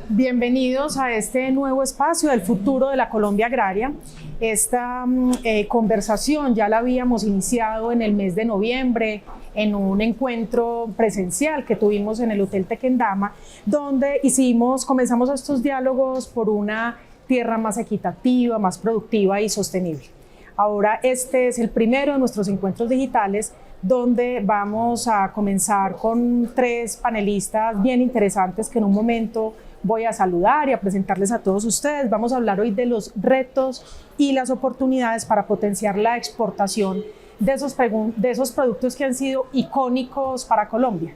Bienvenidos a este nuevo espacio del futuro de la Colombia agraria. Esta conversación ya la habíamos iniciado en el mes de noviembre en un encuentro presencial que tuvimos en el Hotel Tequendama, donde comenzamos estos diálogos por una tierra más equitativa, más productiva y sostenible. Ahora este es el primero de nuestros encuentros digitales, donde vamos a comenzar con 3 panelistas bien interesantes que en un momento voy a saludar y a presentarles a todos ustedes. Vamos a hablar hoy de los retos y las oportunidades para potenciar la exportación de esos productos que han sido icónicos para Colombia.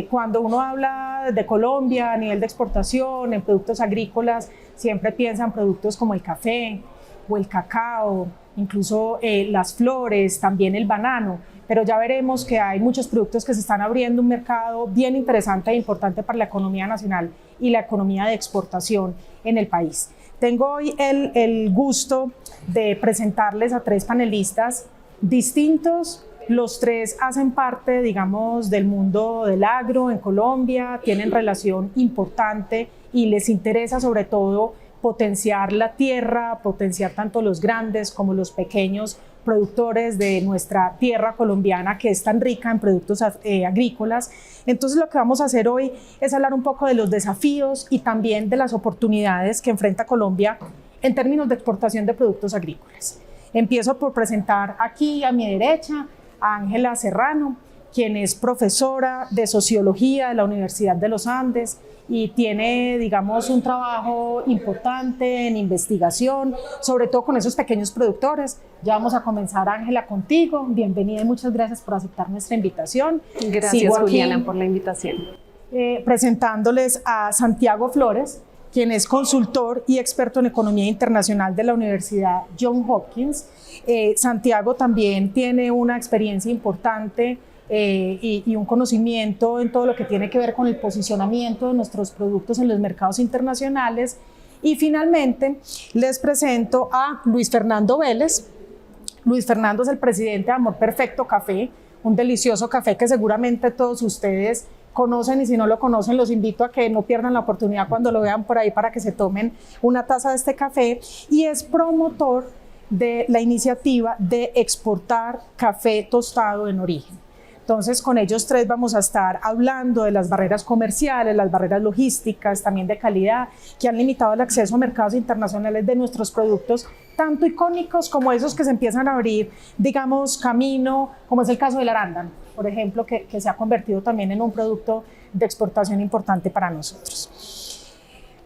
Cuando uno habla de Colombia a nivel de exportación, en productos agrícolas, siempre piensan productos como el café o el cacao, incluso las flores, también el banano, pero ya veremos que hay muchos productos que se están abriendo un mercado bien interesante e importante para la economía nacional y la economía de exportación en el país. Tengo hoy el gusto de presentarles a 3 panelistas distintos. Los 3 hacen parte, digamos, del mundo del agro en Colombia, tienen relación importante y les interesa sobre todo potenciar la tierra, potenciar tanto los grandes como los pequeños productores de nuestra tierra colombiana, que es tan rica en productos agrícolas. Entonces lo que vamos a hacer hoy es hablar un poco de los desafíos y también de las oportunidades que enfrenta Colombia en términos de exportación de productos agrícolas. Empiezo por presentar aquí a mi derecha a Ángela Serrano, quien es profesora de Sociología de la Universidad de los Andes y tiene, digamos, un trabajo importante en investigación, sobre todo con esos pequeños productores. Ya vamos a comenzar, Ángela, contigo. Bienvenida y muchas gracias por aceptar nuestra invitación. Gracias, Juliana, por la invitación. Presentándoles a Santiago Flores, quien es consultor y experto en economía internacional de la Universidad Johns Hopkins. Santiago también tiene una experiencia importante y un conocimiento en todo lo que tiene que ver con el posicionamiento de nuestros productos en los mercados internacionales. Y finalmente les presento a Luis Fernando Vélez. Luis Fernando es el presidente de Amor Perfecto Café, un delicioso café que seguramente todos ustedes conocen, y si no lo conocen los invito a que no pierdan la oportunidad cuando lo vean por ahí para que se tomen una taza de este café, y es promotor de la iniciativa de exportar café tostado en origen. Entonces, con ellos 3 vamos a estar hablando de las barreras comerciales, las barreras logísticas, también de calidad, que han limitado el acceso a mercados internacionales de nuestros productos, tanto icónicos como esos que se empiezan a abrir, digamos, camino, como es el caso del arándano, por ejemplo, que se ha convertido también en un producto de exportación importante para nosotros.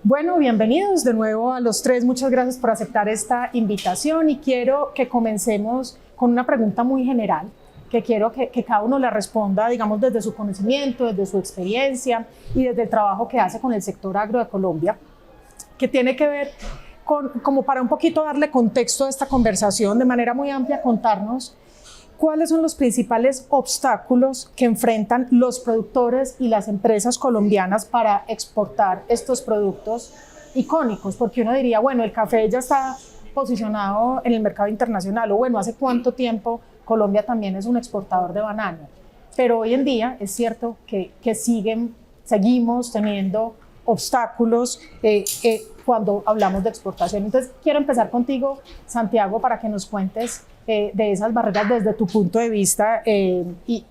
Bueno, bienvenidos de nuevo a los 3. Muchas gracias por aceptar esta invitación y quiero que comencemos con una pregunta muy general, que quiero que cada uno la responda, digamos, desde su conocimiento, desde su experiencia y desde el trabajo que hace con el sector agro de Colombia, que tiene que ver con, como para un poquito darle contexto a esta conversación de manera muy amplia, contarnos cuáles son los principales obstáculos que enfrentan los productores y las empresas colombianas para exportar estos productos icónicos, porque uno diría, bueno, el café ya está posicionado en el mercado internacional, o bueno, ¿hace cuánto tiempo Colombia también es un exportador de banano? Pero hoy en día es cierto que seguimos teniendo obstáculos cuando hablamos de exportación. Entonces quiero empezar contigo, Santiago, para que nos cuentes de esas barreras desde tu punto de vista y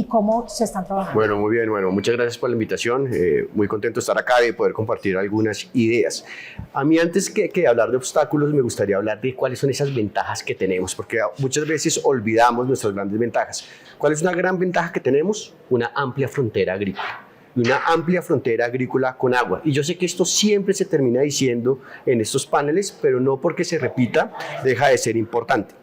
cómo se están trabajando. Bueno, muy bien, bueno, muchas gracias por la invitación, muy contento de estar acá y poder compartir algunas ideas. A mí, antes que hablar de obstáculos, me gustaría hablar de cuáles son esas ventajas que tenemos, porque muchas veces olvidamos nuestras grandes ventajas. ¿Cuál es una gran ventaja que tenemos? Una amplia frontera agrícola. Una amplia frontera agrícola con agua. Y yo sé que esto siempre se termina diciendo en estos paneles, pero no porque se repita, deja de ser importante.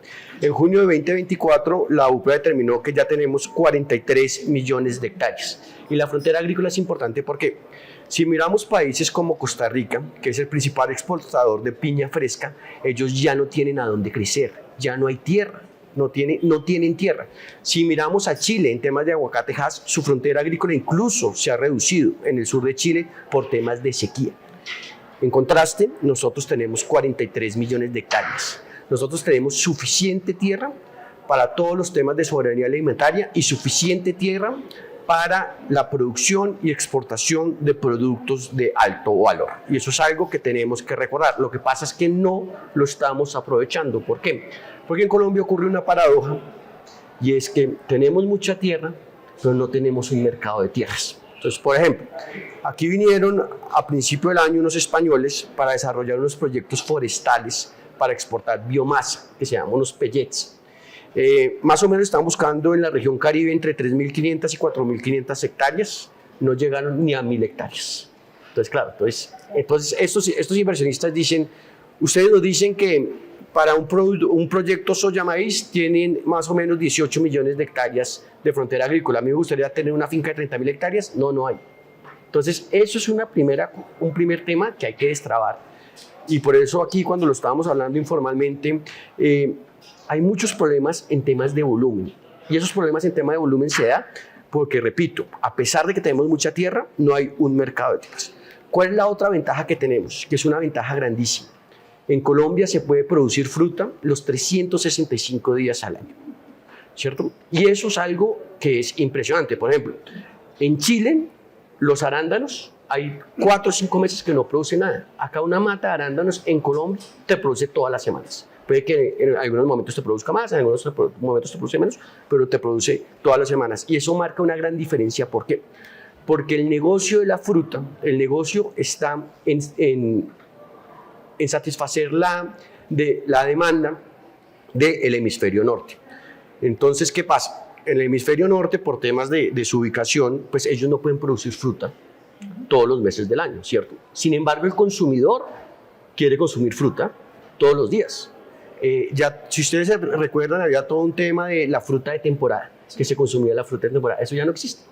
En junio de 2024, la UPA determinó que ya tenemos 43 millones de hectáreas. Y la frontera agrícola es importante porque si miramos países como Costa Rica, que es el principal exportador de piña fresca, ellos ya no tienen a dónde crecer, ya no hay tierra. No tienen tierra. Si miramos a Chile en temas de aguacatejas, su frontera agrícola incluso se ha reducido en el sur de Chile por temas de sequía. En contraste, nosotros tenemos 43 millones de hectáreas. Nosotros tenemos suficiente tierra para todos los temas de soberanía alimentaria y suficiente tierra para la producción y exportación de productos de alto valor. Y eso es algo que tenemos que recordar. Lo que pasa es que no lo estamos aprovechando. ¿Por qué? Porque en Colombia ocurre una paradoja, y es que tenemos mucha tierra, pero no tenemos un mercado de tierras. Entonces, por ejemplo, aquí vinieron a principio del año unos españoles para desarrollar unos proyectos forestales para exportar biomasa, que se llaman unos pellets. Más o menos están buscando en la región Caribe entre 3.500 y 4.500 hectáreas, no llegaron ni a 1.000 hectáreas. Entonces, claro, estos inversionistas dicen, ustedes nos dicen que para un proyecto soya maíz tienen más o menos 18 millones de hectáreas de frontera agrícola. A mí me gustaría tener una finca de 30.000 hectáreas, no hay. Entonces, eso es un primer tema que hay que destrabar. Y por eso aquí, cuando lo estábamos hablando informalmente, hay muchos problemas en temas de volumen, y esos problemas en tema de volumen se da porque, repito, a pesar de que tenemos mucha tierra, no hay un mercado de tierras. ¿Cuál es la otra ventaja que tenemos? Que es una ventaja grandísima. En Colombia se puede producir fruta los 365 días al año, ¿cierto? Y eso es algo que es impresionante. Por ejemplo, en Chile, los arándanos, hay 4 o 5 meses que no produce nada. Acá una mata de arándanos en Colombia te produce todas las semanas. Puede que en algunos momentos te produzca más, en algunos momentos te produce menos, pero te produce todas las semanas. Y eso marca una gran diferencia. ¿Por qué? Porque el negocio de la fruta, el negocio está en satisfacer la demanda del hemisferio norte. Entonces, ¿qué pasa? En el hemisferio norte, por temas de su ubicación, pues ellos no pueden producir fruta todos los meses del año, ¿cierto? Sin embargo, el consumidor quiere consumir fruta todos los días. Si ustedes se recuerdan, había todo un tema de la fruta de temporada, que se consumía la fruta de temporada. Eso ya no existe.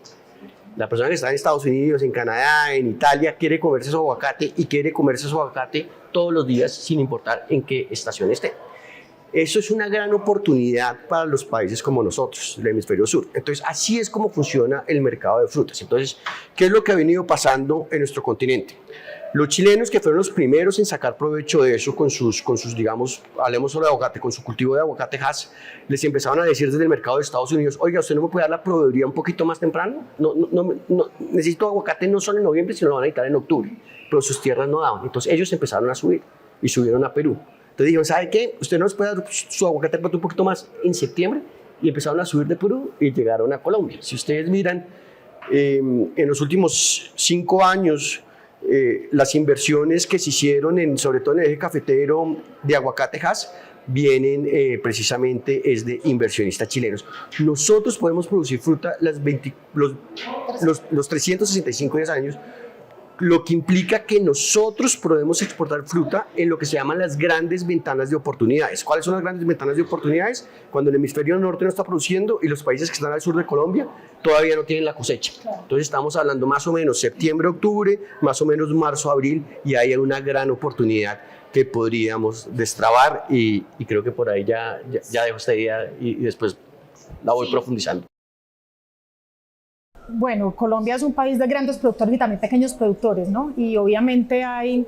La persona que está en Estados Unidos, en Canadá, en Italia, quiere comerse su aguacate y quiere comerse su aguacate todos los días, sin importar en qué estación esté. Eso es una gran oportunidad para los países como nosotros, el hemisferio sur. Entonces, así es como funciona el mercado de frutas. Entonces, ¿qué es lo que ha venido pasando en nuestro continente? Los chilenos, que fueron los primeros en sacar provecho de eso con sus digamos, hablemos sobre aguacate, con su cultivo de aguacate Hass, les empezaban a decir desde el mercado de Estados Unidos, oiga, ¿usted no me puede dar la proveeduría un poquito más temprano? No, necesito aguacate no solo en noviembre, sino lo van a necesitar en octubre. Pero sus tierras no daban. Entonces ellos empezaron a subir y subieron a Perú. Entonces dijeron, ¿sabe qué? ¿Usted no nos puede dar su aguacate un poquito más en septiembre? Y empezaron a subir de Perú y llegaron a Colombia. Si ustedes miran, en los últimos 5 años, las inversiones que se hicieron, sobre todo en el eje cafetero de aguacate Hass, vienen precisamente de inversionistas chilenos. Nosotros podemos producir fruta los 365 días al año, lo que implica que nosotros podemos exportar fruta en lo que se llaman las grandes ventanas de oportunidades. ¿Cuáles son las grandes ventanas de oportunidades? Cuando el hemisferio norte no está produciendo y los países que están al sur de Colombia todavía no tienen la cosecha. Entonces estamos hablando más o menos septiembre, octubre, más o menos marzo, abril, y ahí hay una gran oportunidad que podríamos destrabar, y creo que por ahí ya dejo esta idea y después la voy profundizando. Bueno, Colombia es un país de grandes productores y también pequeños productores, ¿no? Y obviamente hay,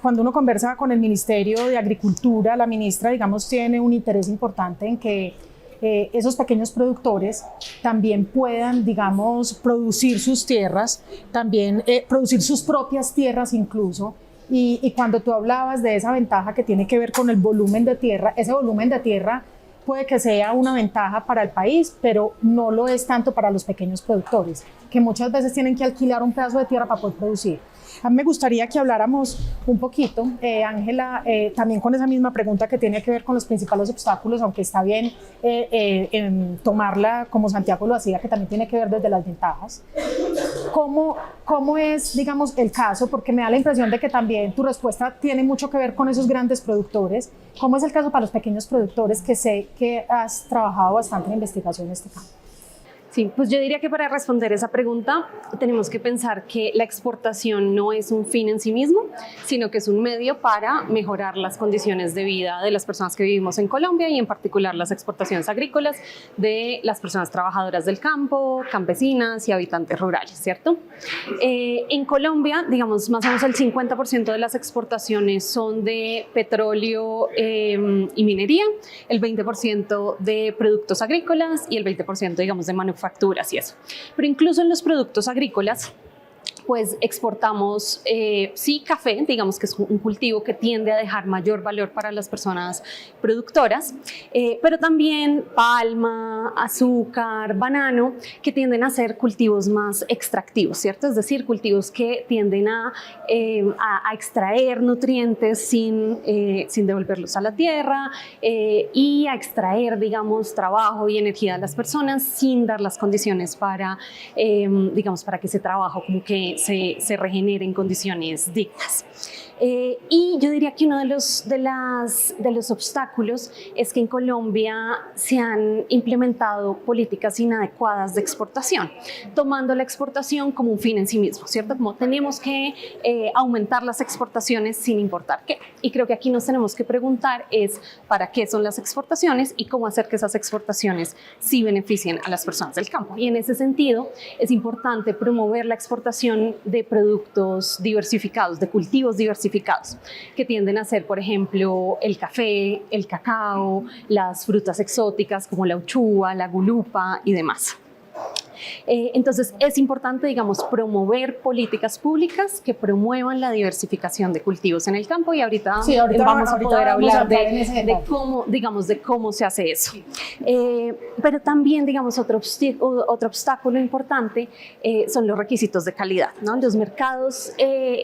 cuando uno conversa con el Ministerio de Agricultura, la ministra, digamos, tiene un interés importante en que esos pequeños productores también puedan, digamos, producir sus tierras, también producir sus propias tierras incluso. Y cuando tú hablabas de esa ventaja que tiene que ver con el volumen de tierra, ese volumen de tierra puede que sea una ventaja para el país, pero no lo es tanto para los pequeños productores, que muchas veces tienen que alquilar un pedazo de tierra para poder producir. A mí me gustaría que habláramos un poquito, Ángela, también con esa misma pregunta que tiene que ver con los principales obstáculos, aunque está bien tomarla como Santiago lo hacía, que también tiene que ver desde las ventajas. ¿Cómo es, digamos, el caso? Porque me da la impresión de que también tu respuesta tiene mucho que ver con esos grandes productores. ¿Cómo es el caso para los pequeños productores, que sé que has trabajado bastante en investigación en este campo? Sí, pues yo diría que para responder esa pregunta tenemos que pensar que la exportación no es un fin en sí mismo, sino que es un medio para mejorar las condiciones de vida de las personas que vivimos en Colombia, y en particular las exportaciones agrícolas de las personas trabajadoras del campo, campesinas y habitantes rurales, ¿cierto? En Colombia, digamos, más o menos el 50% de las exportaciones son de petróleo y minería, el 20% de productos agrícolas y el 20%, digamos, de manufactura manufacturas y eso. Pero incluso en los productos agrícolas, pues exportamos, sí, café, digamos que es un cultivo que tiende a dejar mayor valor para las personas productoras, pero también palma, azúcar, banano, que tienden a ser cultivos más extractivos, ¿cierto? Es decir, cultivos que tienden a extraer nutrientes sin devolverlos a la tierra y a extraer, digamos, trabajo y energía de las personas sin dar las condiciones para, digamos, para que ese trabajo como que se regenere en condiciones dignas. Y yo diría que uno de los obstáculos es que en Colombia se han implementado políticas inadecuadas de exportación, tomando la exportación como un fin en sí mismo, ¿cierto? Como tenemos que aumentar las exportaciones sin importar qué. Y creo que aquí nos tenemos que preguntar es para qué son las exportaciones y cómo hacer que esas exportaciones sí beneficien a las personas del campo. Y en ese sentido es importante promover la exportación de productos diversificados, de cultivos diversificados, que tienden a ser, por ejemplo, el café, el cacao, las frutas exóticas como la uchúa, la gulupa y demás. Entonces es importante, digamos, promover políticas públicas que promuevan la diversificación de cultivos en el campo y ahorita, vamos a poder hablar de cómo, digamos, de cómo se hace eso. Pero también, digamos, otro obstáculo importante son los requisitos de calidad, ¿no? Los mercados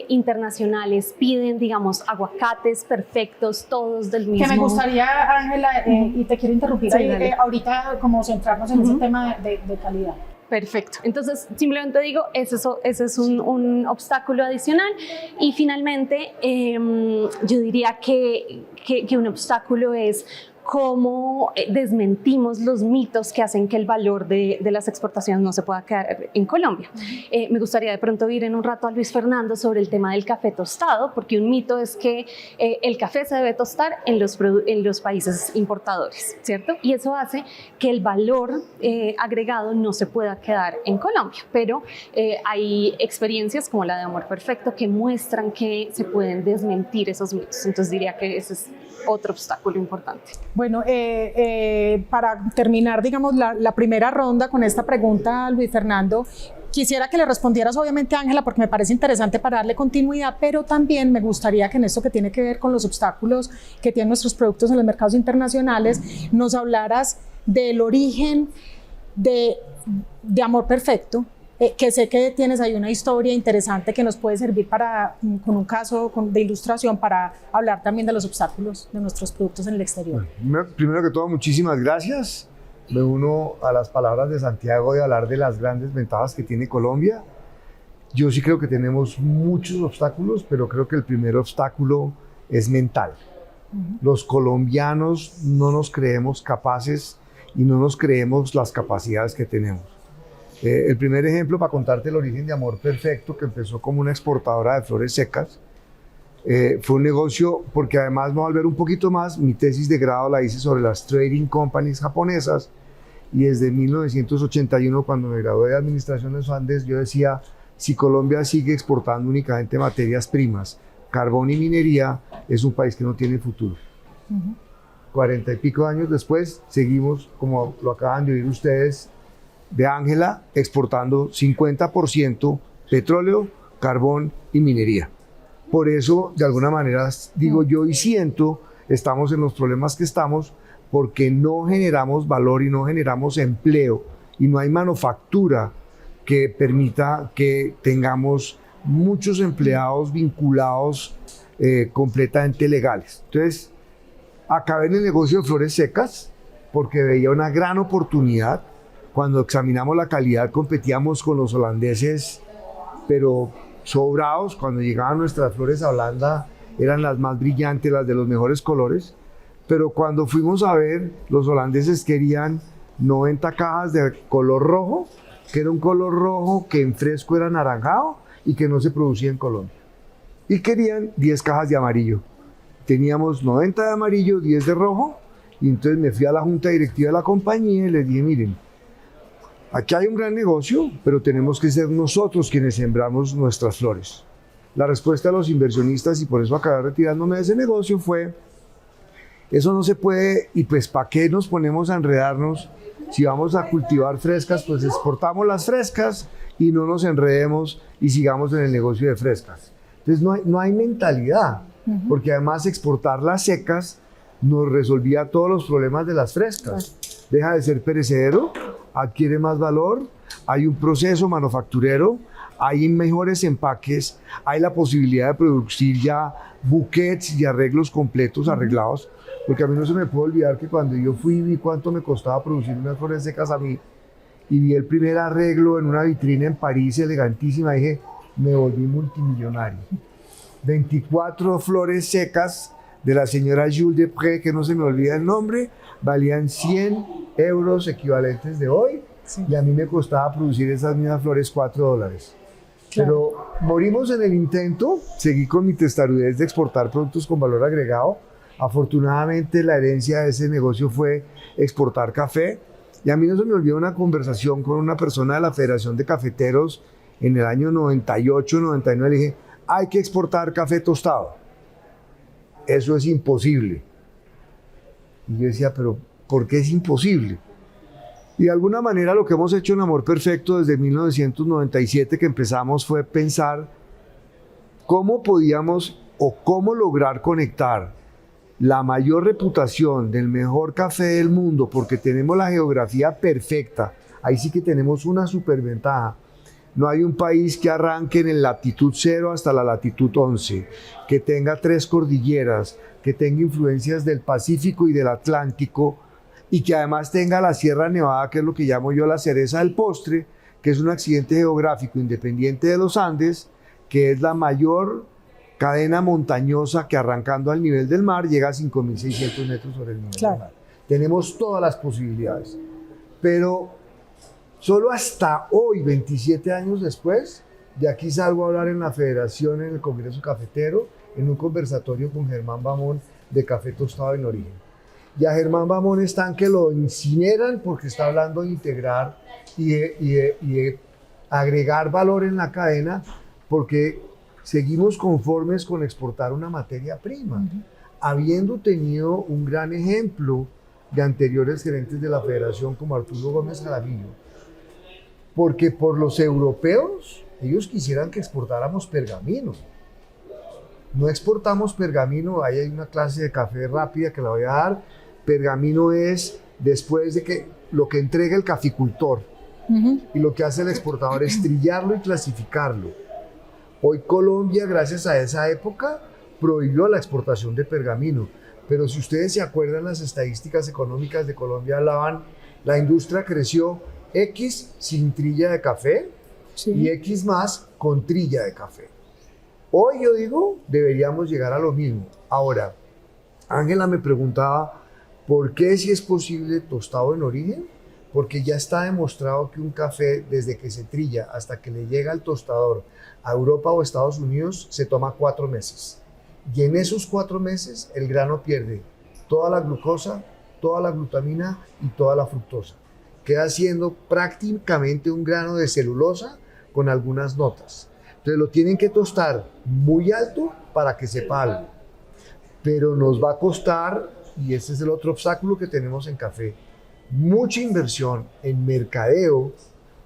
internacionales piden, digamos, aguacates perfectos, todos del mismo. Que me gustaría, Ángela, y te quiero interrumpir Sí, ahí, ahorita como centrarnos en ese tema de calidad. Perfecto. Entonces, simplemente digo, ese es un obstáculo adicional. Y finalmente, yo diría que un obstáculo es cómo desmentimos los mitos que hacen que el valor de las exportaciones no se pueda quedar en Colombia. Me gustaría de pronto ir en un rato a Luis Fernando sobre el tema del café tostado, porque un mito es que el café se debe tostar en los países importadores, ¿cierto? Y eso hace que el valor agregado no se pueda quedar en Colombia, pero hay experiencias como la de Amor Perfecto que muestran que se pueden desmentir esos mitos. Entonces diría que ese es otro obstáculo importante. Bueno, para terminar, digamos, la primera ronda con esta pregunta, Luis Fernando, quisiera que le respondieras obviamente a Ángela porque me parece interesante para darle continuidad, pero también me gustaría que en esto que tiene que ver con los obstáculos que tienen nuestros productos en los mercados internacionales, nos hablaras del origen de Amor Perfecto, que sé que tienes ahí una historia interesante que nos puede servir con un caso de ilustración para hablar también de los obstáculos de nuestros productos en el exterior. Bueno, primero que todo, muchísimas gracias. Me uno a las palabras de Santiago de hablar de las grandes ventajas que tiene Colombia. Yo sí creo que tenemos muchos obstáculos, pero creo que el primer obstáculo es mental. Los colombianos no nos creemos capaces y no nos creemos las capacidades que tenemos. El primer ejemplo para contarte el origen de Amor Perfecto, que empezó como una exportadora de flores secas, fue un negocio porque además me voy a volver un poquito más, mi tesis de grado la hice sobre las trading companies japonesas y desde 1981 cuando me gradué de Administración de los Andes yo decía, si Colombia sigue exportando únicamente materias primas, carbón y minería, es un país que no tiene futuro. 40 y pico años después seguimos, como lo acaban de oír ustedes, de Ángela, exportando 50% petróleo, carbón y minería. Por eso, de alguna manera, digo yo y siento, estamos en los problemas que estamos porque no generamos valor y no generamos empleo y no hay manufactura que permita que tengamos muchos empleados vinculados completamente legales. Entonces, acabé en el negocio de flores secas porque veía una gran oportunidad. Cuando examinamos la calidad competíamos con los holandeses, pero sobrados. Cuando llegaban nuestras flores a Holanda eran las más brillantes, las de los mejores colores, pero cuando fuimos a ver, los holandeses querían 90 cajas de color rojo, que era un color rojo que en fresco era anaranjado y que no se producía en Colombia, y querían 10 cajas de amarillo. Teníamos 90 de amarillo, 10 de rojo, y entonces me fui a la junta directiva de la compañía y les dije, miren, aquí hay un gran negocio, pero tenemos que ser nosotros quienes sembramos nuestras flores. La respuesta de los inversionistas, y por eso acabé retirándome de ese negocio, fue: eso no se puede, y pues ¿para qué nos ponemos a enredarnos Si vamos a cultivar frescas, pues exportamos las frescas y no nos enredemos y sigamos en el negocio de frescas. Entonces no hay mentalidad, porque además exportar las secas nos resolvía todos los problemas de las frescas. Deja de ser perecedero, adquiere más valor, hay un proceso manufacturero, hay mejores empaques, hay la posibilidad de producir ya buquets y arreglos completos, arreglados, porque a mí no se me puede olvidar que cuando yo fui vi cuánto me costaba producir unas flores secas a mí y vi el primer arreglo en una vitrina en París elegantísima, dije, me volví multimillonario. 24 flores secas de la señora Jules Depré, que no se me olvida el nombre, valían 100 euros equivalentes de hoy, y a mí me costaba producir esas mismas flores $4. Pero morimos en el intento, seguí con mi testarudez de exportar productos con valor agregado. Afortunadamente la herencia de ese negocio fue exportar café, y a mí no se me olvidó una conversación con una persona de la Federación de Cafeteros en el año 98, 99, le dije, hay que exportar café tostado. Eso es imposible. Y yo decía, pero ¿por qué es imposible? Y de alguna manera lo que hemos hecho en Amor Perfecto desde 1997 que empezamos fue pensar cómo podíamos o cómo lograr conectar la mayor reputación del mejor café del mundo, porque tenemos la geografía perfecta. Ahí sí que tenemos una superventaja. No hay un país que arranque en el latitud 0 hasta la latitud 11, que tenga 3 cordilleras, que tenga influencias del Pacífico y del Atlántico, y que además tenga la Sierra Nevada, que es lo que llamo yo la cereza del postre, que es un accidente geográfico independiente de los Andes, que es la mayor cadena montañosa que arrancando al nivel del mar llega a 5.600 metros sobre el nivel del mar. Tenemos todas las posibilidades, pero solo hasta hoy, 27 años después, de aquí salgo a hablar en la Federación, en el Congreso Cafetero, en un conversatorio con Germán Bamón de café tostado en origen. Y a Germán Bamón están que lo incineran porque está hablando de integrar y de agregar valor en la cadena, porque seguimos conformes con exportar una materia prima, habiendo tenido un gran ejemplo de anteriores gerentes de la Federación como Arturo Gómez Jaramillo, porque por los europeos, ellos quisieran que exportáramos pergamino. No exportamos pergamino, ahí hay una clase de café rápida que la voy a dar. Pergamino es después de que lo que entrega el caficultor, y lo que hace el exportador es trillarlo y clasificarlo. Hoy Colombia, gracias a esa época, prohibió la exportación de pergamino, pero si ustedes se acuerdan, las estadísticas económicas de Colombia hablaban, la industria creció X sin trilla de café, y X más con trilla de café. Hoy yo digo, deberíamos llegar a lo mismo. Ahora, Ángela me preguntaba, ¿por qué si es posible tostado en origen? Porque ya está demostrado que un café, desde que se trilla hasta que le llega al tostador a Europa o Estados Unidos, se toma 4 meses. Y en esos 4 meses, el grano pierde toda la glucosa, toda la glutamina y toda la fructosa. Queda siendo prácticamente un grano de celulosa con algunas notas. Entonces lo tienen que tostar muy alto para que sepa algo. Pero nos va a costar, y ese es el otro obstáculo que tenemos en café, mucha inversión en mercadeo,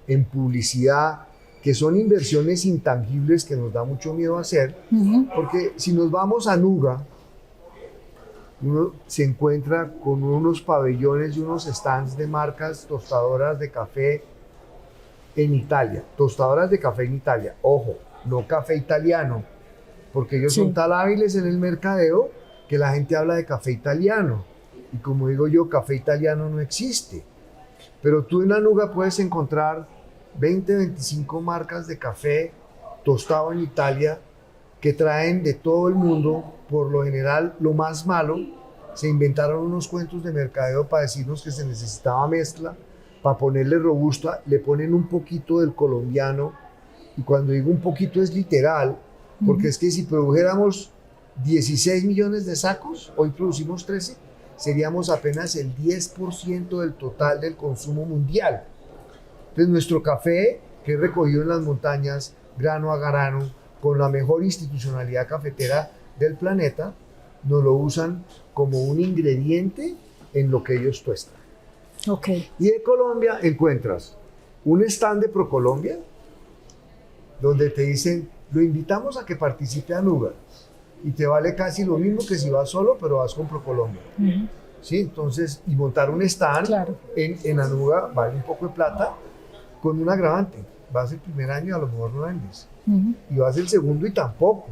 en publicidad, que son inversiones intangibles que nos da mucho miedo hacer, porque si nos vamos a Nuga, uno se encuentra con unos pabellones y unos stands de marcas tostadoras de café en Italia, tostadoras de café en Italia, ojo, no café italiano, porque ellos son tan hábiles en el mercadeo que la gente habla de café italiano, y como digo yo, café italiano no existe, pero tú en Anuga puedes encontrar 20, 25 marcas de café tostado en Italia que traen de todo el mundo, por lo general lo más malo. Se inventaron unos cuentos de mercadeo para decirnos que se necesitaba mezcla, para ponerle robusta, le ponen un poquito del colombiano, y cuando digo un poquito es literal, porque es que si produjéramos 16 millones de sacos, hoy producimos 13, seríamos apenas el 10% del total del consumo mundial. Entonces nuestro café, que es recogido en las montañas, grano a grano, con la mejor institucionalidad cafetera del planeta, nos lo usan como un ingrediente en lo que ellos tuestan. Ok. Y de Colombia encuentras un stand de ProColombia, donde te dicen, lo invitamos a que participe a Anuga, y te vale casi lo mismo que si vas solo, pero vas con ProColombia. ¿Sí? Entonces, y montar un stand en Anuga vale un poco de plata, con un agravante. Vas el primer año, a lo mejor no vendes. Y vas el segundo y tampoco.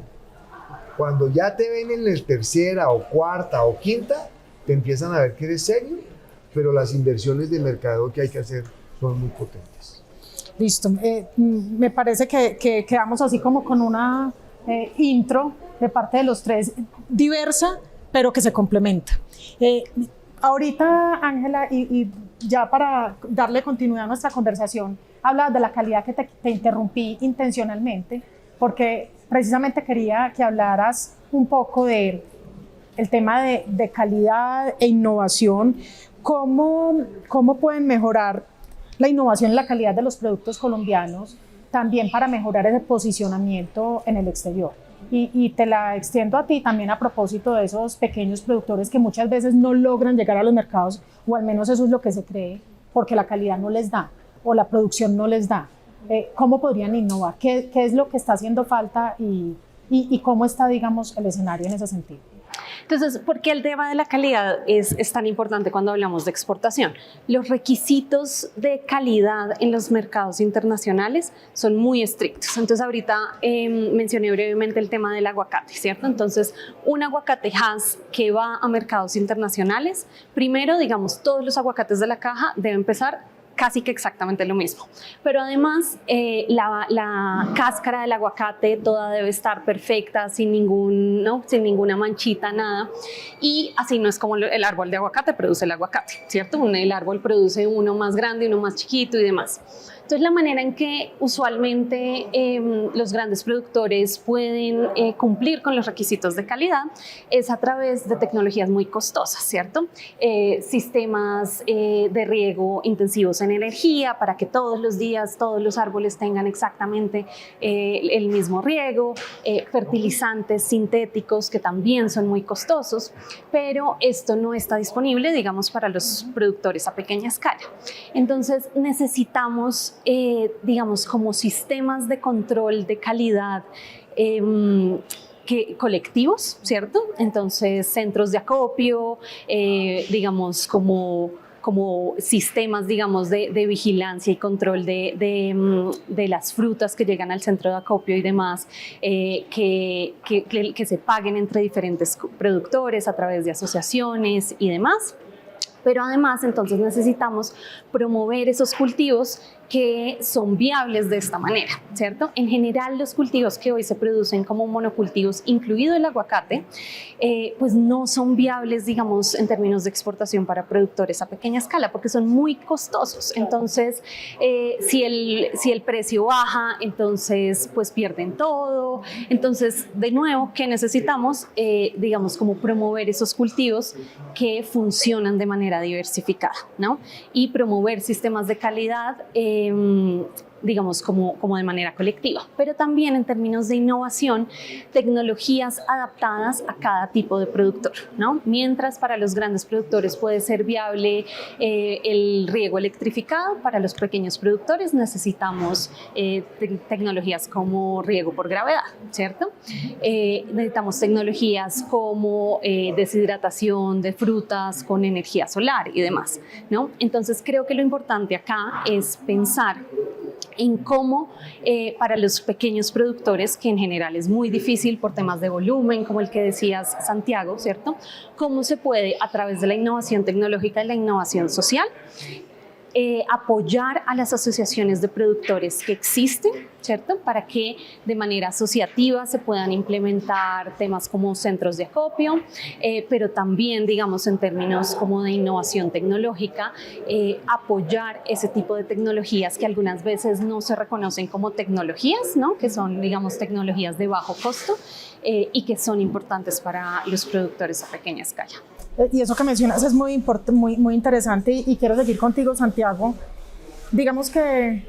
Cuando ya te ven en el tercera o cuarta o quinta, te empiezan a ver que eres serio, pero las inversiones de mercado que hay que hacer son muy potentes. Listo. Me parece que quedamos así como con una intro de parte de los tres, diversa, pero que se complementa. Ahorita, Ángela, y ya para darle continuidad a nuestra conversación, hablabas de la calidad, que te interrumpí intencionalmente, porque precisamente quería que hablaras un poco de el tema de calidad e innovación. ¿Cómo pueden mejorar la innovación y la calidad de los productos colombianos también para mejorar ese posicionamiento en el exterior? Y te la extiendo a ti también a propósito de esos pequeños productores que muchas veces no logran llegar a los mercados, o al menos eso es lo que se cree, porque la calidad no les da o la producción no les da. ¿Cómo podrían innovar? ¿Qué es lo que está haciendo falta y cómo está, digamos, el escenario en ese sentido? Entonces, ¿por qué el tema de la calidad es tan importante cuando hablamos de exportación? Los requisitos de calidad en los mercados internacionales son muy estrictos. Entonces, ahorita mencioné brevemente el tema del aguacate, ¿cierto? Entonces, un aguacate Hass que va a mercados internacionales, primero, digamos, todos los aguacates de la caja deben pesar casi que exactamente lo mismo. Pero además, la cáscara del aguacate toda debe estar perfecta, sin ninguna manchita, nada. Y así no es como el árbol de aguacate produce el aguacate, ¿cierto? El árbol produce uno más grande, uno más chiquito y demás. Entonces, la manera en que usualmente los grandes productores pueden cumplir con los requisitos de calidad es a través de tecnologías muy costosas, ¿cierto? Sistemas de riego intensivos en energía para que todos los días todos los árboles tengan exactamente el mismo riego, fertilizantes sintéticos que también son muy costosos, pero esto no está disponible, digamos, para los productores a pequeña escala. Entonces, necesitamos digamos, como sistemas de control de calidad colectivos, ¿cierto? Entonces, centros de acopio, digamos, como sistemas, digamos, de vigilancia y control de las frutas que llegan al centro de acopio y demás, que se paguen entre diferentes productores a través de asociaciones y demás. Pero además, entonces, necesitamos promover esos cultivos que son viables de esta manera, ¿cierto? En general, los cultivos que hoy se producen como monocultivos, incluido el aguacate, pues no son viables, digamos, en términos de exportación para productores a pequeña escala, porque son muy costosos. Entonces, si el precio baja, entonces, pues pierden todo. Entonces, de nuevo, ¿qué necesitamos? Digamos, como promover esos cultivos que funcionan de manera diversificada, ¿no? Y promover sistemas de calidad, digamos, como de manera colectiva, pero también en términos de innovación, tecnologías adaptadas a cada tipo de productor, ¿no? Mientras para los grandes productores puede ser viable el riego electrificado, para los pequeños productores necesitamos tecnologías como riego por gravedad, ¿cierto? Necesitamos tecnologías como deshidratación de frutas con energía solar y demás, ¿no? Entonces, creo que lo importante acá es pensar en cómo para los pequeños productores, que en general es muy difícil por temas de volumen, como el que decías, Santiago, ¿cierto? Cómo se puede, a través de la innovación tecnológica y la innovación social, apoyar a las asociaciones de productores que existen, ¿cierto? Para que de manera asociativa se puedan implementar temas como centros de acopio, pero también, digamos, en términos como de innovación tecnológica, apoyar ese tipo de tecnologías que algunas veces no se reconocen como tecnologías, ¿no? Que son, digamos, tecnologías de bajo costo y que son importantes para los productores a pequeña escala. Y eso que mencionas es muy interesante y quiero seguir contigo, Santiago. Digamos que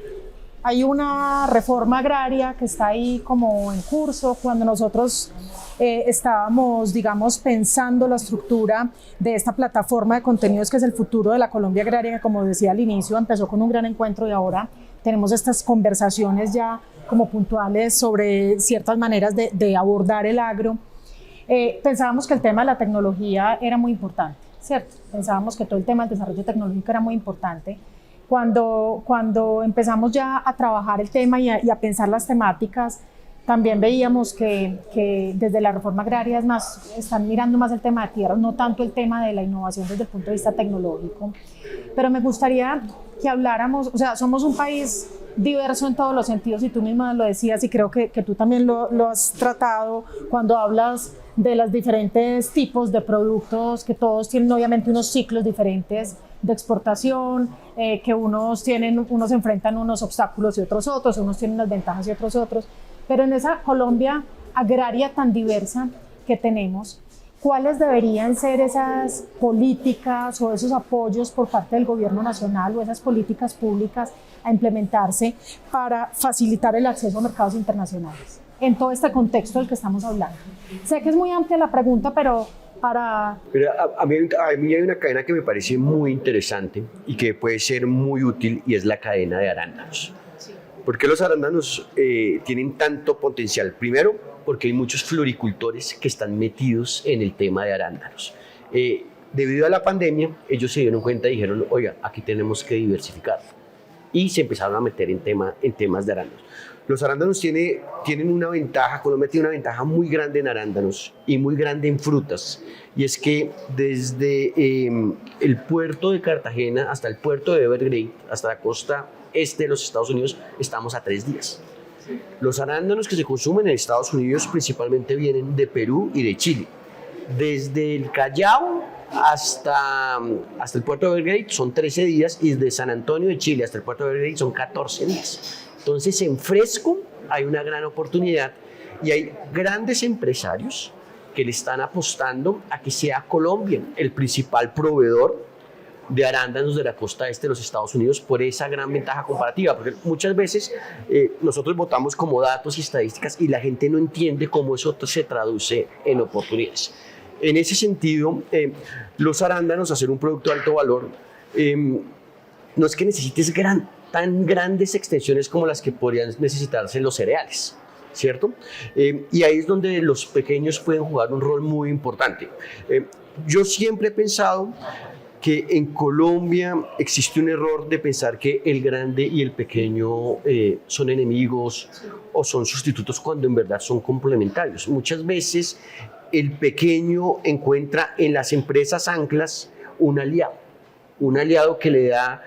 hay una reforma agraria que está ahí como en curso. Cuando nosotros estábamos, digamos, pensando la estructura de esta plataforma de contenidos que es el futuro de la Colombia agraria, que como decía al inicio, empezó con un gran encuentro y ahora tenemos estas conversaciones ya como puntuales sobre ciertas maneras de abordar el agro. Pensábamos que el tema de la tecnología era muy importante, ¿cierto? Pensábamos que todo el tema del desarrollo tecnológico era muy importante. Cuando empezamos ya a trabajar el tema y a pensar las temáticas, también veíamos que desde la reforma agraria es más, están mirando más el tema de tierras, no tanto el tema de la innovación desde el punto de vista tecnológico. Pero me gustaría que habláramos, o sea, somos un país diverso en todos los sentidos y tú misma lo decías y creo que tú también lo has tratado cuando hablas de los diferentes tipos de productos, que todos tienen obviamente unos ciclos diferentes de exportación, que unos enfrentan unos obstáculos y otros, unos tienen unas ventajas y otros. Pero en esa Colombia agraria tan diversa que tenemos, ¿cuáles deberían ser esas políticas o esos apoyos por parte del gobierno nacional o esas políticas públicas a implementarse para facilitar el acceso a mercados internacionales en todo este contexto del que estamos hablando? Sé que es muy amplia la pregunta, pero para... A mí hay una cadena que me parece muy interesante y que puede ser muy útil y es la cadena de arándanos. ¿Por qué los arándanos tienen tanto potencial? Primero, porque hay muchos floricultores que están metidos en el tema de arándanos. Debido a la pandemia, ellos se dieron cuenta y dijeron, oiga, aquí tenemos que diversificar. Y se empezaron a meter en temas de arándanos. Los arándanos tienen una ventaja, Colombia tiene una ventaja muy grande en arándanos y muy grande en frutas. Y es que desde el puerto de Cartagena hasta el puerto de Evergrande, hasta la costa este de los Estados Unidos, estamos a 3 días. Los arándanos que se consumen en Estados Unidos principalmente vienen de Perú y de Chile. Desde el Callao hasta el puerto de Evergrande son 13 días y desde San Antonio de Chile hasta el puerto de Evergrande son 14 días. Entonces en fresco hay una gran oportunidad y hay grandes empresarios que le están apostando a que sea Colombia el principal proveedor de arándanos de la costa este de los Estados Unidos por esa gran ventaja comparativa, porque muchas veces nosotros votamos como datos y estadísticas y la gente no entiende cómo eso se traduce en oportunidades. En ese sentido, los arándanos, hacer un producto de alto valor, no es que necesites tan grandes extensiones como las que podrían necesitarse los cereales, ¿cierto? Y ahí es donde los pequeños pueden jugar un rol muy importante. Yo siempre he pensado que en Colombia existe un error de pensar que el grande y el pequeño son enemigos o son sustitutos cuando en verdad son complementarios. Muchas veces el pequeño encuentra en las empresas anclas un aliado que le da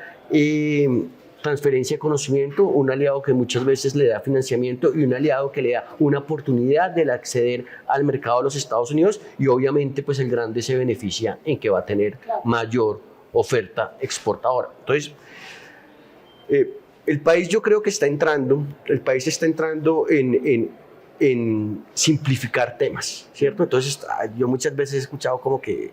transferencia de conocimiento, un aliado que muchas veces le da financiamiento y un aliado que le da una oportunidad de acceder al mercado de los Estados Unidos y obviamente pues el grande se beneficia en que va a tener mayor oferta exportadora. Entonces, el país yo creo que está entrando en simplificar temas, ¿cierto? Entonces yo muchas veces he escuchado como que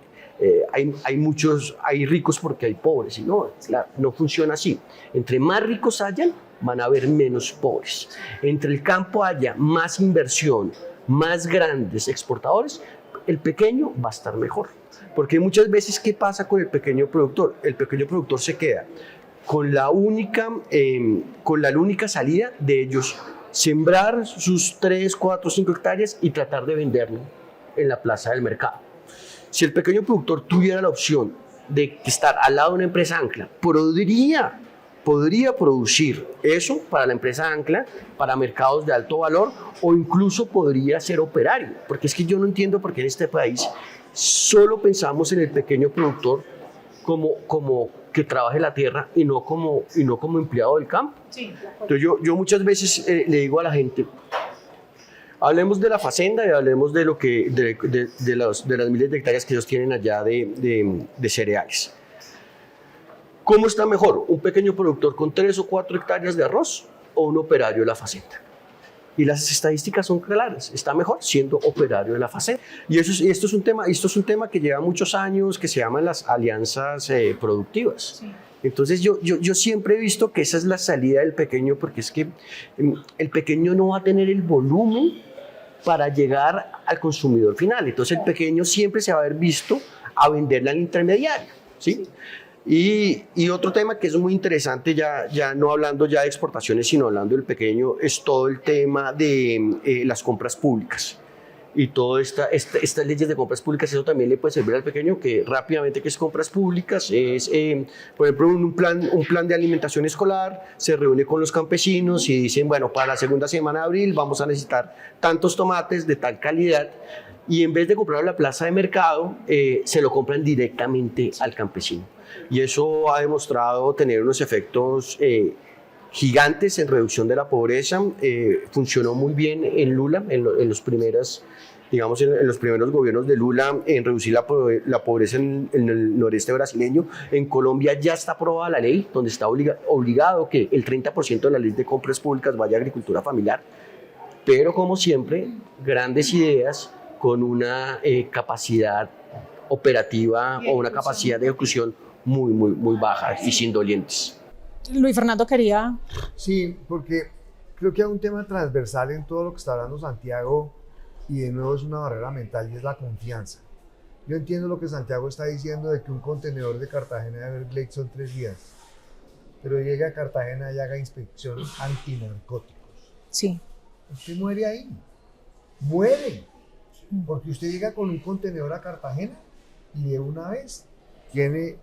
hay ricos porque hay pobres, y no, claro, no funciona así. Entre más ricos hayan, van a haber menos pobres. Entre el campo haya más inversión, más grandes exportadores, el pequeño va a estar mejor. Porque muchas veces, ¿qué pasa con el pequeño productor? El pequeño productor se queda con la única salida de ellos, sembrar sus 3, 4, 5 hectáreas y tratar de venderlo en la plaza del mercado. Si el pequeño productor tuviera la opción de estar al lado de una empresa ancla, podría producir eso para la empresa ancla, para mercados de alto valor, o incluso podría ser operario. Porque es que yo no entiendo por qué en este país solo pensamos en el pequeño productor como que trabaje la tierra y no como empleado del campo. Sí. Entonces yo muchas veces le digo a la gente, hablemos de la facenda y hablemos de las miles de hectáreas que ellos tienen allá de cereales. ¿Cómo está mejor? ¿Un pequeño productor con 3 o 4 hectáreas de arroz o un operario de la facenda? Y las estadísticas son claras, está mejor siendo operario de la facenda. Y esto es un tema que lleva muchos años, que se llaman las alianzas productivas. Sí. Entonces yo siempre he visto que esa es la salida del pequeño, porque es que el pequeño no va a tener el volumen para llegar al consumidor final. Entonces el pequeño siempre se va a haber visto a venderle al intermediario, ¿sí? Y otro tema que es muy interesante, ya no hablando ya de exportaciones, sino hablando del pequeño, es todo el tema de las compras públicas. Y todas estas leyes de compras públicas, eso también le puede servir al pequeño, que rápidamente, que es compras públicas, es, por ejemplo, un plan de alimentación escolar, se reúne con los campesinos y dicen, bueno, para la segunda semana de abril vamos a necesitar tantos tomates de tal calidad, y en vez de comprarlo en la plaza de mercado, se lo compran directamente al campesino. Y eso ha demostrado tener unos efectos gigantes en reducción de la pobreza. Funcionó muy bien en Lula, en los primeros gobiernos de Lula, en reducir la pobreza en el noreste brasileño. En Colombia ya está aprobada la ley donde está obligado que el 30% de la ley de compras públicas vaya a agricultura familiar, pero como siempre, grandes ideas con una capacidad operativa o una capacidad de ejecución muy baja y sin dolientes. Luis Fernando quería... Sí, porque creo que hay un tema transversal en todo lo que está hablando Santiago, y de nuevo es una barrera mental, y es la confianza. Yo entiendo lo que Santiago está diciendo de que un contenedor de Cartagena de Everglades son 3 días, pero llegue a Cartagena y haga inspección antinarcóticos. Sí. Usted muere ahí, muere, porque usted llega con un contenedor a Cartagena y de una vez tiene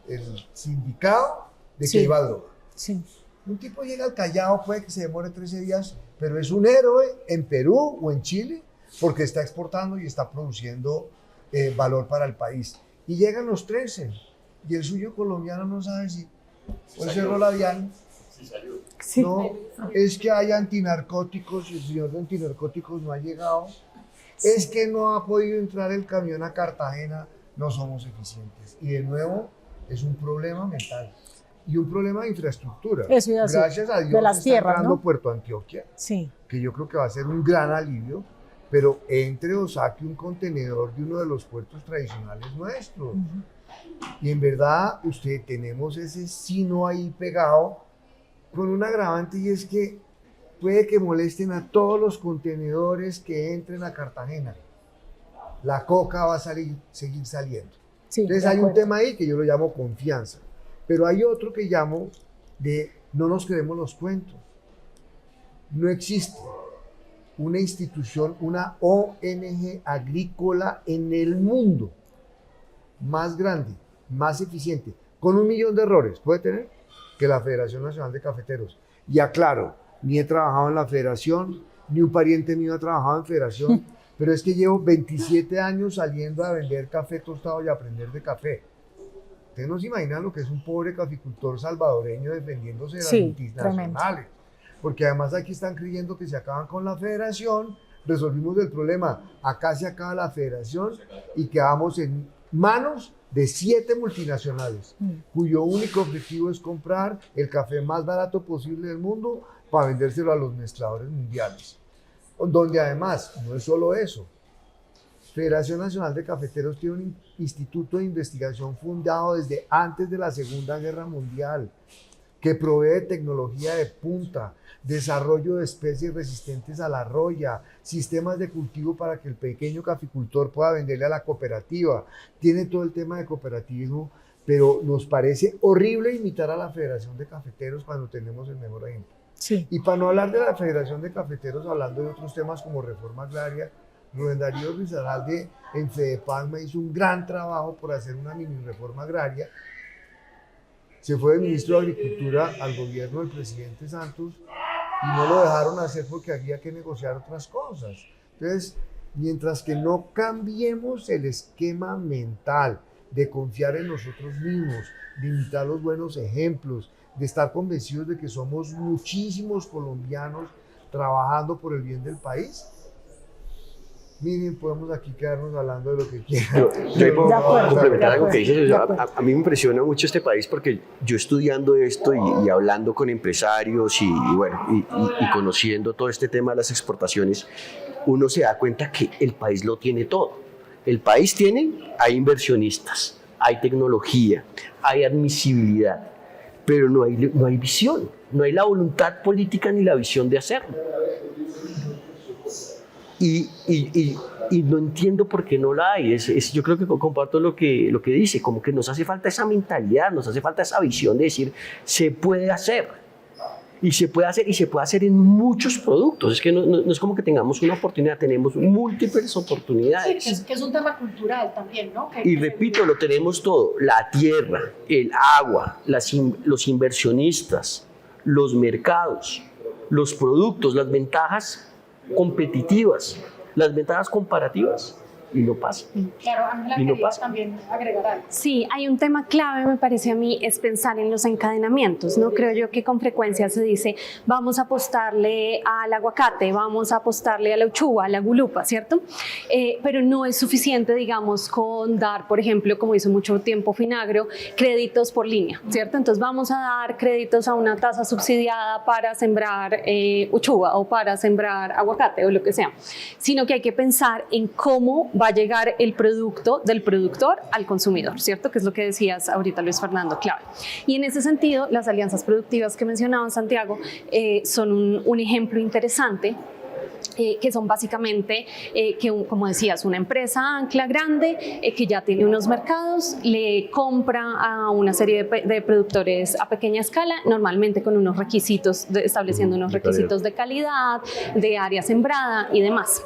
el sindicado de que iba droga. Sí. Un tipo llega al Callao, puede que se demore 13 días, pero es un héroe en Perú o en Chile porque está exportando y está produciendo valor para el país. Y llegan los 13 y el suyo colombiano no sabe si fue cerro labial. Sí. No, es que hay antinarcóticos y el señor de antinarcóticos no ha llegado. Es que no ha podido entrar el camión a Cartagena, no somos eficientes. Y de nuevo es un problema mental. Y un problema de infraestructura. Eso iba a decir, gracias a Dios de las está tierras, entrando ¿no? Puerto Antioquia, Sí. que yo creo que va a ser un gran alivio, pero entre o saque un contenedor de uno de los puertos tradicionales nuestros. Y en verdad, tenemos ese sino ahí pegado con un agravante, y es que puede que molesten a todos los contenedores que entren a Cartagena. La coca va a seguir saliendo. Sí, entonces hay un tema ahí que yo lo llamo confianza. Pero hay otro que llamo de no nos creemos los cuentos. No existe una institución, una ONG agrícola en el mundo más grande, más eficiente, con 1 millón de errores, puede tener, que la Federación Nacional de Cafeteros. Y aclaro, ni he trabajado en la federación, ni un pariente mío ha trabajado en federación, pero es que llevo 27 años saliendo a vender café tostado y a aprender de café. Ustedes no se imaginan lo que es un pobre caficultor salvadoreño defendiéndose de las multinacionales. Tremendo. Porque además aquí están creyendo que se acaban con la federación, resolvimos el problema, acá se acaba la federación y quedamos en manos de 7 multinacionales, cuyo único objetivo es comprar el café más barato posible del mundo para vendérselo a los mezcladores mundiales. Donde además, no es solo eso, Federación Nacional de Cafeteros tiene un instituto de investigación fundado desde antes de la Segunda Guerra Mundial, que provee de tecnología de punta, desarrollo de especies resistentes a la roya, sistemas de cultivo para que el pequeño caficultor pueda venderle a la cooperativa. Tiene todo el tema de cooperativismo, pero nos parece horrible imitar a la Federación de Cafeteros cuando tenemos el mejor ejemplo. Sí. Y para no hablar de la Federación de Cafeteros, hablando de otros temas como reforma agraria, Rubén Darío Risaralde en Fedepalma hizo un gran trabajo por hacer una mini reforma agraria. Se fue de ministro de Agricultura al gobierno del presidente Santos y no lo dejaron hacer porque había que negociar otras cosas. Entonces, mientras que no cambiemos el esquema mental de confiar en nosotros mismos, de imitar los buenos ejemplos, de estar convencidos de que somos muchísimos colombianos trabajando por el bien del país, miren, podemos aquí quedarnos hablando de lo que quieran. Yo puedo complementar algo que dices. A mí me impresiona mucho este país porque yo estudiando esto y hablando con empresarios y conociendo todo este tema de las exportaciones, uno se da cuenta que el país lo tiene todo. El país hay inversionistas, hay tecnología, hay admisibilidad, pero no hay visión, no hay la voluntad política ni la visión de hacerlo. Y no entiendo por qué no la hay. Yo creo que comparto lo que dice, como que nos hace falta esa mentalidad, nos hace falta esa visión de decir, se puede hacer. Y se puede hacer en muchos productos. Es que no es como que tengamos una oportunidad, tenemos múltiples oportunidades. Sí, que es un tema cultural también, ¿no? Y repito, lo tenemos todo: la tierra, el agua, los inversionistas, los mercados, los productos, las ventajas competitivas, las ventajas comparativas. Y no pasa. Claro, Ángela, querías también agregar algo. Sí, hay un tema clave, me parece a mí, es pensar en los encadenamientos, ¿no? Creo yo que con frecuencia se dice, vamos a apostarle al aguacate, vamos a apostarle a la uchuva, a la gulupa, ¿cierto? Pero no es suficiente, digamos, con dar, por ejemplo, como hizo mucho tiempo Finagro, créditos por línea, ¿cierto? Entonces vamos a dar créditos a una tasa subsidiada para sembrar uchuva o para sembrar aguacate o lo que sea, sino que hay que pensar en cómo va a llegar el producto del productor al consumidor, ¿cierto? Que es lo que decías ahorita, Luis Fernando, clave. Y en ese sentido, las alianzas productivas que mencionaba Santiago son un ejemplo interesante, que son básicamente, como decías, una empresa ancla grande que ya tiene unos mercados, le compra a una serie de productores a pequeña escala, normalmente con unos requisitos, estableciendo unos requisitos de calidad, de área sembrada y demás.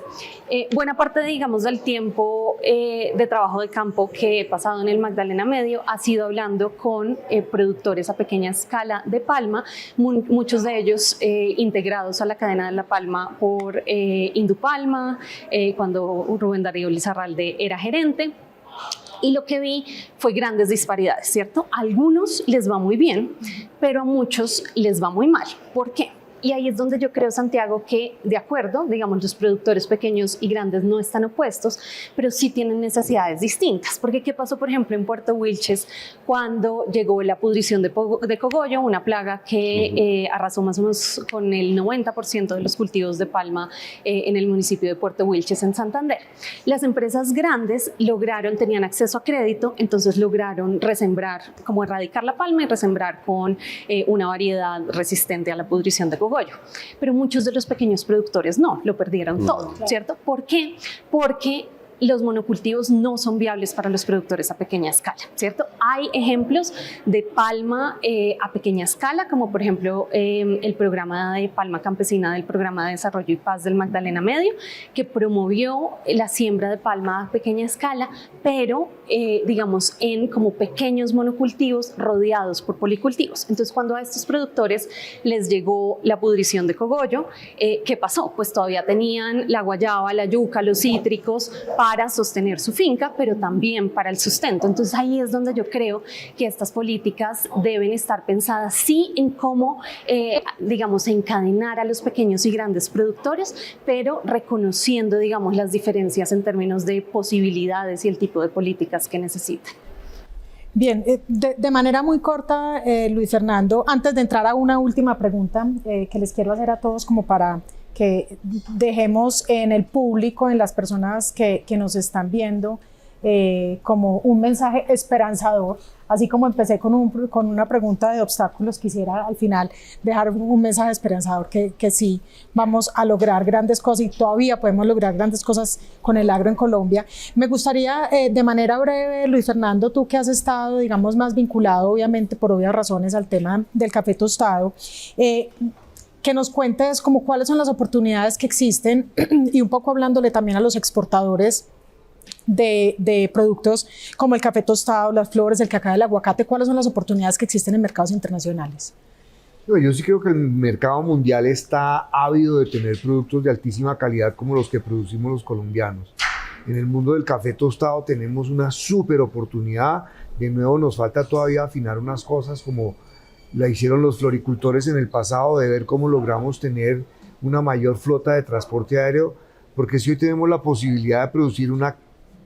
Buena parte, digamos, del tiempo de trabajo de campo que he pasado en el Magdalena Medio ha sido hablando con productores a pequeña escala de palma, muchos de ellos integrados a la cadena de la palma por Indupalma, cuando Rubén Darío Lizarralde era gerente. Y lo que vi fue grandes disparidades, ¿cierto? A algunos les va muy bien, pero a muchos les va muy mal. ¿Por qué? Y ahí es donde yo creo, Santiago, que de acuerdo, digamos, los productores pequeños y grandes no están opuestos, pero sí tienen necesidades distintas. Porque ¿qué pasó, por ejemplo, en Puerto Wilches cuando llegó la pudrición de cogollo, una plaga que arrasó más o menos con el 90% de los cultivos de palma en el municipio de Puerto Wilches, en Santander? Las empresas grandes tenían acceso a crédito, entonces lograron resembrar, como erradicar la palma y resembrar con una variedad resistente a la pudrición de cogollo. Pero muchos de los pequeños productores no, lo perdieron todo, ¿cierto? ¿Por qué? Porque los monocultivos no son viables para los productores a pequeña escala, ¿cierto? Hay ejemplos de palma a pequeña escala, como por ejemplo el programa de palma campesina del Programa de Desarrollo y Paz del Magdalena Medio, que promovió la siembra de palma a pequeña escala, pero digamos en como pequeños monocultivos rodeados por policultivos. Entonces, cuando a estos productores les llegó la pudrición de cogollo, ¿qué pasó? Pues todavía tenían la guayaba, la yuca, los cítricos para sostener su finca, pero también para el sustento. Entonces ahí es donde yo creo que estas políticas deben estar pensadas sí en cómo, digamos, encadenar a los pequeños y grandes productores, pero reconociendo, digamos, las diferencias en términos de posibilidades y el tipo de políticas que necesitan. Bien, de manera muy corta, Luis Fernando, antes de entrar a una última pregunta que les quiero hacer a todos como para que dejemos en el público, en las personas que nos están viendo, como un mensaje esperanzador, así como empecé con una pregunta de obstáculos, quisiera al final dejar un mensaje esperanzador que sí vamos a lograr grandes cosas y todavía podemos lograr grandes cosas con el agro en Colombia. Me gustaría de manera breve, Luis Fernando, tú que has estado, digamos, más vinculado obviamente por obvias razones al tema del café tostado, que nos cuentes como cuáles son las oportunidades que existen y un poco hablándole también a los exportadores de productos como el café tostado, las flores, el cacao, el aguacate, cuáles son las oportunidades que existen en mercados internacionales. Yo sí creo que el mercado mundial está ávido de tener productos de altísima calidad como los que producimos los colombianos. En el mundo del café tostado tenemos una súper oportunidad. De nuevo nos falta todavía afinar unas cosas como la hicieron los floricultores en el pasado, de ver cómo logramos tener una mayor flota de transporte aéreo, porque si hoy tenemos la posibilidad de producir una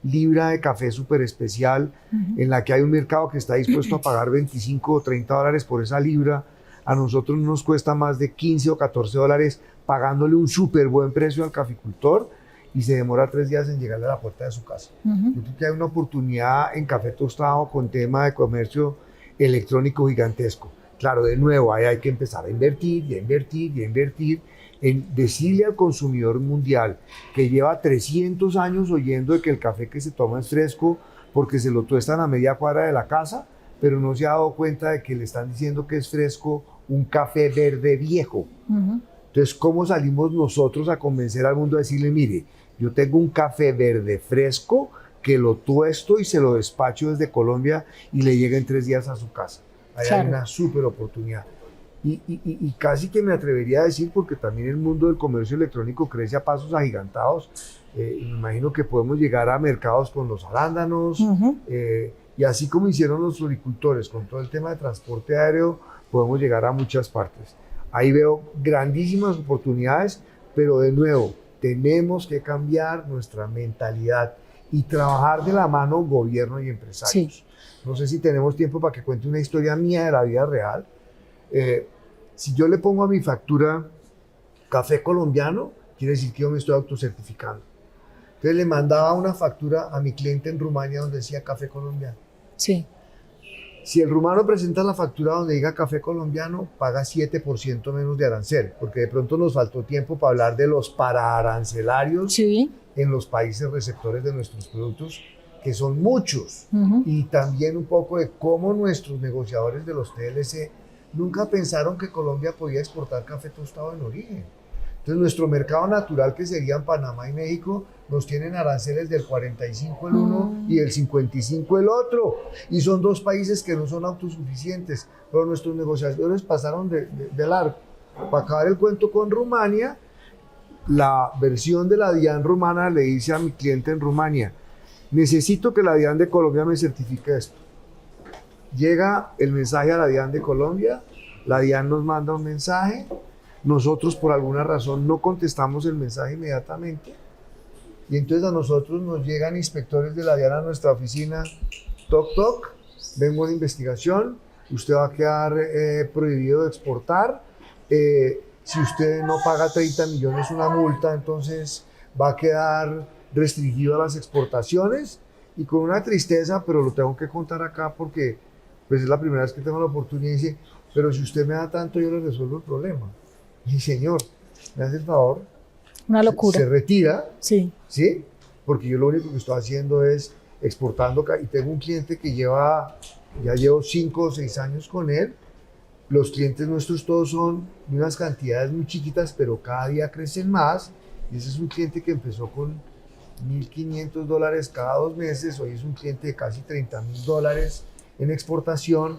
libra de café súper especial, en la que hay un mercado que está dispuesto a pagar 25 o 30 dólares por esa libra, a nosotros nos cuesta más de 15 o 14 dólares pagándole un súper buen precio al caficultor, y se demora 3 días en llegarle a la puerta de su casa. Yo creo que hay una oportunidad en Café Tostado con tema de comercio electrónico gigantesco. Claro, de nuevo, ahí hay que empezar a invertir y a invertir y a invertir en decirle al consumidor mundial que lleva 300 años oyendo de que el café que se toma es fresco porque se lo tuestan a media cuadra de la casa, pero no se ha dado cuenta de que le están diciendo que es fresco un café verde viejo. Entonces, ¿cómo salimos nosotros a convencer al mundo a decirle, mire, yo tengo un café verde fresco que lo tuesto y se lo despacho desde Colombia y le llega en 3 días a su casa? Ahí hay una súper oportunidad. Y casi que me atrevería a decir, porque también el mundo del comercio electrónico crece a pasos agigantados, me imagino que podemos llegar a mercados con los arándanos, y así como hicieron los floricultores con todo el tema de transporte aéreo, podemos llegar a muchas partes. Ahí veo grandísimas oportunidades, pero de nuevo, tenemos que cambiar nuestra mentalidad y trabajar de la mano gobierno y empresarios. Sí. No sé si tenemos tiempo para que cuente una historia mía de la vida real. Si yo le pongo a mi factura café colombiano, quiere decir que yo me estoy autocertificando. Entonces le mandaba una factura a mi cliente en Rumania donde decía café colombiano. Sí. Si el rumano presenta la factura donde diga café colombiano, paga 7% menos de arancel, porque de pronto nos faltó tiempo para hablar de los pararancelarios en los países receptores de nuestros productos, que son muchos, y también un poco de cómo nuestros negociadores de los TLC nunca pensaron que Colombia podía exportar café tostado en origen. Entonces nuestro mercado natural, que serían Panamá y México, nos tienen aranceles del 45 el uno y del 55 el otro, y son 2 países que no son autosuficientes, pero nuestros negociadores pasaron de largo. Para acabar el cuento con Rumania, la versión de la DIAN rumana le dice a mi cliente en Rumania, necesito que la DIAN de Colombia me certifique esto. Llega el mensaje a la DIAN de Colombia, la DIAN nos manda un mensaje, nosotros por alguna razón no contestamos el mensaje inmediatamente, y entonces a nosotros nos llegan inspectores de la DIAN a nuestra oficina, toc toc, vengo de investigación, usted va a quedar prohibido de exportar, si usted no paga 30 millones una multa, entonces va a quedar restringido a las exportaciones, y con una tristeza, pero lo tengo que contar acá porque pues es la primera vez que tengo la oportunidad, y dice, pero si usted me da tanto, yo le resuelvo el problema. Y señor, me hace el favor. Una locura. Se retira, sí, porque yo lo único que estoy haciendo es exportando, y tengo un cliente que ya llevo 5 o 6 años con él. Los clientes nuestros todos son de unas cantidades muy chiquitas, pero cada día crecen más, y ese es un cliente que empezó con $1,500 cada 2 meses, hoy es un cliente de casi $30,000 en exportación,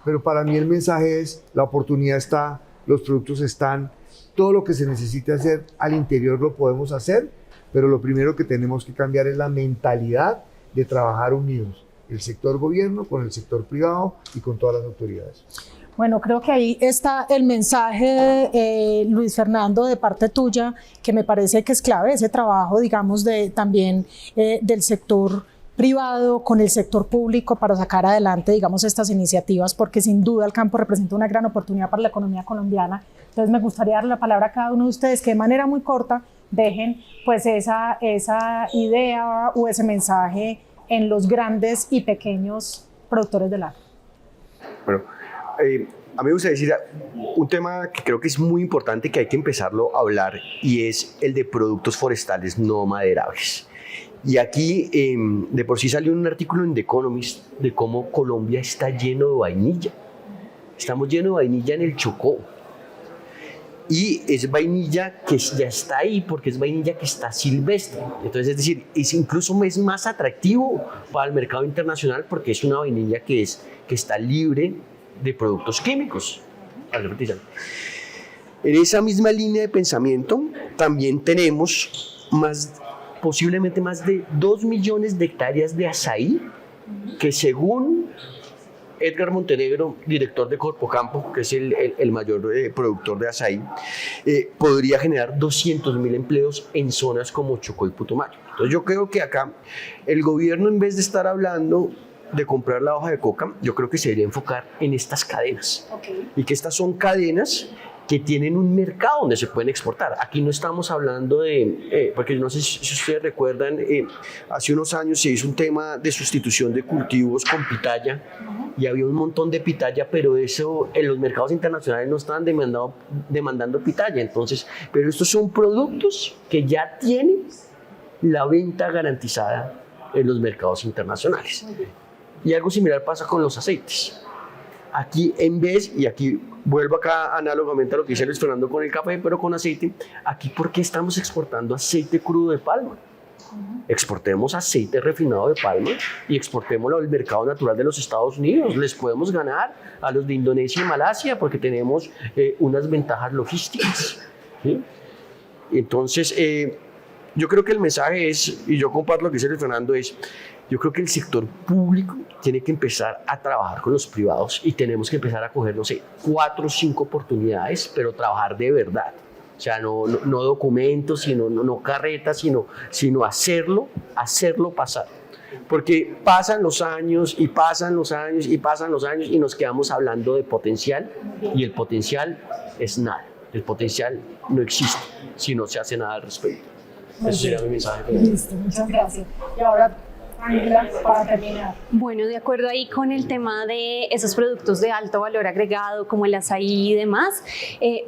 pero para mí el mensaje es, la oportunidad está, los productos están, todo lo que se necesite hacer al interior lo podemos hacer, pero lo primero que tenemos que cambiar es la mentalidad de trabajar unidos, el sector gobierno con el sector privado y con todas las autoridades. Bueno, creo que ahí está el mensaje, Luis Fernando, de parte tuya, que me parece que es clave, ese trabajo, digamos, también del sector privado con el sector público para sacar adelante, digamos, estas iniciativas, porque sin duda el campo representa una gran oportunidad para la economía colombiana. Entonces me gustaría darle la palabra a cada uno de ustedes, que de manera muy corta dejen pues esa idea o ese mensaje en los grandes y pequeños productores del agro. Bueno, a mí me gustaría decir un tema que creo que es muy importante, que hay que empezarlo a hablar, y es el de productos forestales no maderables. Y aquí de por sí salió un artículo en The Economist de cómo Colombia está lleno de vainilla. Estamos llenos de vainilla en el Chocó. Y es vainilla que ya está ahí porque es vainilla que está silvestre. Entonces, es decir, incluso es más atractivo para el mercado internacional porque es una vainilla que está libre de productos químicos. En esa misma línea de pensamiento también tenemos posiblemente más de 2 millones de hectáreas de azaí que, según Edgar Montenegro, director de Corpocampo, que es el mayor productor de azaí, podría generar 200.000 empleos en zonas como Chocó y Putumayo. Entonces yo creo que acá el gobierno, en vez de estar hablando de comprar la hoja de coca, yo creo que se debería enfocar en estas cadenas. Y que estas son cadenas que tienen un mercado donde se pueden exportar. Aquí no estamos hablando de, porque no sé si ustedes recuerdan, hace unos años se hizo un tema de sustitución de cultivos con pitaya y había un montón de pitaya, pero eso en los mercados internacionales no estaban demandando pitaya. Entonces, pero estos son productos que ya tienen la venta garantizada en los mercados internacionales. Y algo similar pasa con los aceites. Aquí en vez, y aquí vuelvo acá análogamente a lo que dice Luis Fernando con el café, pero con aceite, aquí ¿por qué estamos exportando aceite crudo de palma? Exportemos aceite refinado de palma y exportémoslo al mercado natural de los Estados Unidos. Les podemos ganar a los de Indonesia y Malasia porque tenemos unas ventajas logísticas, ¿sí? Entonces, yo creo que el mensaje es, y yo comparto lo que dice Luis Fernando, es: yo creo que el sector público tiene que empezar a trabajar con los privados y tenemos que empezar a coger, no sé, 4 o 5 oportunidades, pero trabajar de verdad. O sea, no documentos, sino no carretas, sino hacerlo pasar. Porque pasan los años y pasan los años y pasan los años y nos quedamos hablando de potencial, y el potencial es nada. El potencial no existe si no se hace nada al respecto. Ese sería mi mensaje. Listo, muchas gracias. Y ahora, Ángela, para terminar. Bueno, de acuerdo ahí con el tema de esos productos de alto valor agregado como el azaí y demás,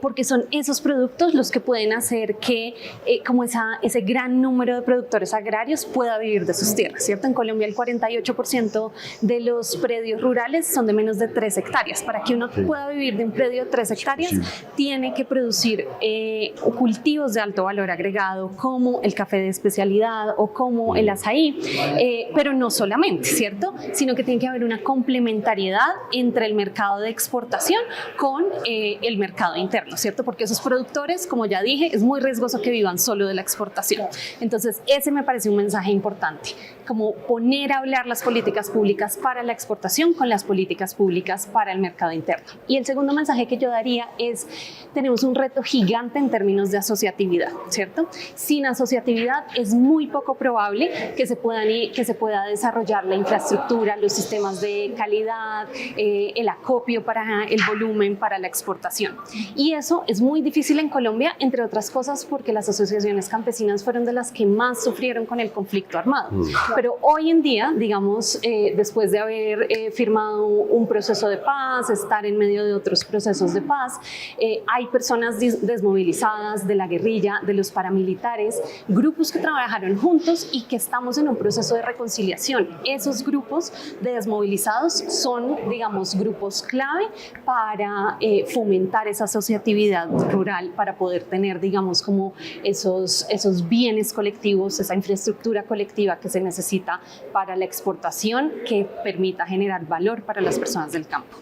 porque son esos productos los que pueden hacer que como ese gran número de productores agrarios pueda vivir de sus tierras, ¿cierto? En Colombia el 48% de los predios rurales son de menos de 3 hectáreas. Para que uno pueda vivir de un predio de 3 hectáreas, tiene que producir cultivos de alto valor agregado como el café de especialidad o como el azaí. Pero no solamente, ¿cierto? Sino que tiene que haber una complementariedad entre el mercado de exportación con el mercado interno, ¿cierto? Porque esos productores, como ya dije, es muy riesgoso que vivan solo de la exportación. Entonces, ese me parece un mensaje importante, como poner a hablar las políticas públicas para la exportación con las políticas públicas para el mercado interno. Y el segundo mensaje que yo daría es: tenemos un reto gigante en términos de asociatividad, ¿cierto? Sin asociatividad es muy poco probable que se pueda desarrollar la infraestructura, los sistemas de calidad, el acopio para el volumen, para la exportación. Y eso es muy difícil en Colombia, entre otras cosas porque las asociaciones campesinas fueron de las que más sufrieron con el conflicto armado. Pero hoy en día, digamos, después de haber firmado un proceso de paz, estar en medio de otros procesos de paz, hay personas desmovilizadas de la guerrilla, de los paramilitares, grupos que trabajaron juntos y que estamos en un proceso de reconciliación. Esos grupos de desmovilizados son, digamos, grupos clave para fomentar esa asociatividad rural, para poder tener, digamos, como esos bienes colectivos, esa infraestructura colectiva que se necesita para la exportación, que permita generar valor para las personas del campo.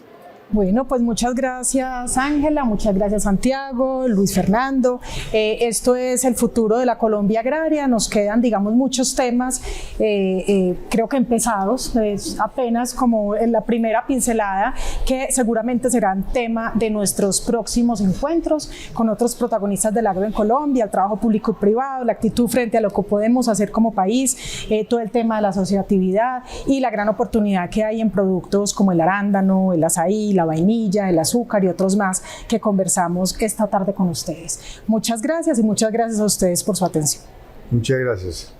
Bueno, pues muchas gracias Ángela, muchas gracias Santiago, Luis Fernando. Esto es el futuro de la Colombia agraria. Nos quedan, digamos, muchos temas, creo que empezados, es apenas como en la primera pincelada, que seguramente serán tema de nuestros próximos encuentros con otros protagonistas del agro en Colombia, el trabajo público y privado, la actitud frente a lo que podemos hacer como país, todo el tema de la asociatividad y la gran oportunidad que hay en productos como el arándano, el azaí, la vainilla, el azúcar y otros más que conversamos esta tarde con ustedes. Muchas gracias y muchas gracias a ustedes por su atención. Muchas gracias.